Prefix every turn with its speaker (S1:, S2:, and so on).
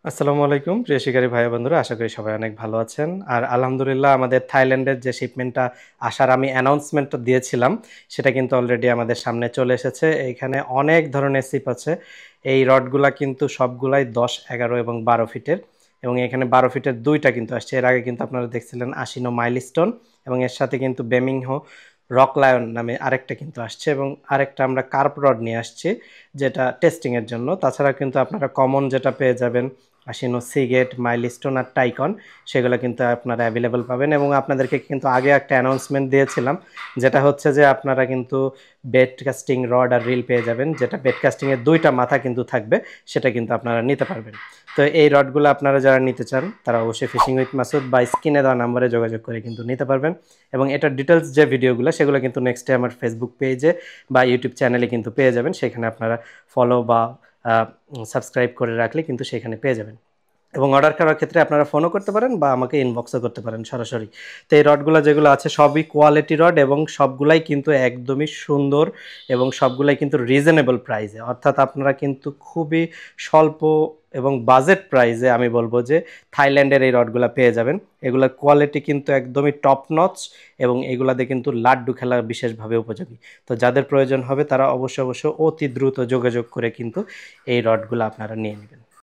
S1: আসসালামু আলাইকুম প্রিয় শিকারী ভাই বন্ধুরা, আশা করি সবাই অনেক ভালো আছেন। আর আলহামদুলিল্লাহ আমাদের থাইল্যান্ডের যে শিপমেন্টটা আসার আমি অ্যানাউন্সমেন্টটা দিয়েছিলাম সেটা কিন্তু অলরেডি আমাদের সামনে চলে এসেছে। এইখানে অনেক ধরনের শিপ আছে। এই রডগুলা কিন্তু সবগুলাই 10, 11 এবং 12 ফিটের, এবং এখানে 12 ফিটের দুইটা কিন্তু আসছে। এর আগে কিন্তু আপনারা দেখছিলেন আশিনো মাইলস্টোন, এবং এর সাথে কিন্তু বেমিংহো রক লায়ন নামে আরেকটা কিন্তু আসছে, এবং আরেকটা আমরা কার্প রড নিয়ে আসছি যেটা টেস্টিংয়ের জন্য। তাছাড়া কিন্তু আপনারা কমন যেটা পেয়ে যাবেন আশিনো সিগেট, মাইলস্টোন আর টাইকন, সেগুলো কিন্তু আপনারা অ্যাভেলেবল পাবেন। এবং আপনাদেরকে কিন্তু আগে একটা অ্যানাউন্সমেন্ট দিয়েছিলাম, যেটা হচ্ছে যে আপনারা কিন্তু বেড কাস্টিং রড আর রিল পেয়ে যাবেন, যেটা বেড কাস্টিংয়ের দুইটা মাথা কিন্তু থাকবে, সেটা কিন্তু আপনারা নিতে পারবেন। তো এই রডগুলো আপনারা যারা নিতে চান তারা অবশ্যই ফিশিং উইথ মাসুদ বা স্ক্রিনে দেওয়া নাম্বারে যোগাযোগ করে কিন্তু নিতে পারবেন। এবং এটার ডিটেলস যে ভিডিওগুলো সেগুলো কিন্তু নেক্সটে আমার ফেসবুক পেজে বা ইউটিউব চ্যানেলে কিন্তু পেয়ে যাবেন। সেখানে আপনারা ফলো বা সাবস্ক্রাইব করে রাখলে কিন্তু সেখানে পেয়ে যাবেন। এবং অর্ডার করার ক্ষেত্রে আপনারা ফোনও করতে পারেন বা আমাকে ইনবক্সও করতে পারেন সরাসরি। তো এই রডগুলো যেগুলো আছে সবই কোয়ালিটি রড, এবং সবগুলাই কিন্তু একদমই সুন্দর, এবং সবগুলাই কিন্তু রিজনেবল প্রাইসে, অর্থাৎ আপনারা কিন্তু খুবই স্বল্প এবং বাজেট প্রাইসে আমি বলবো যে থাইল্যান্ডের এই রডগুলো পেয়ে যাবেন। এগুলোর কোয়ালিটি কিন্তু একদমই টপ নচ, এবং এগুলাতে কিন্তু লাড্ডু খেলা বিশেষভাবে উপযোগী। তো যাদের প্রয়োজন হবে তারা অবশ্যই অতি দ্রুত যোগাযোগ করে কিন্তু এই রডগুলো আপনারা নিয়ে নেবেন।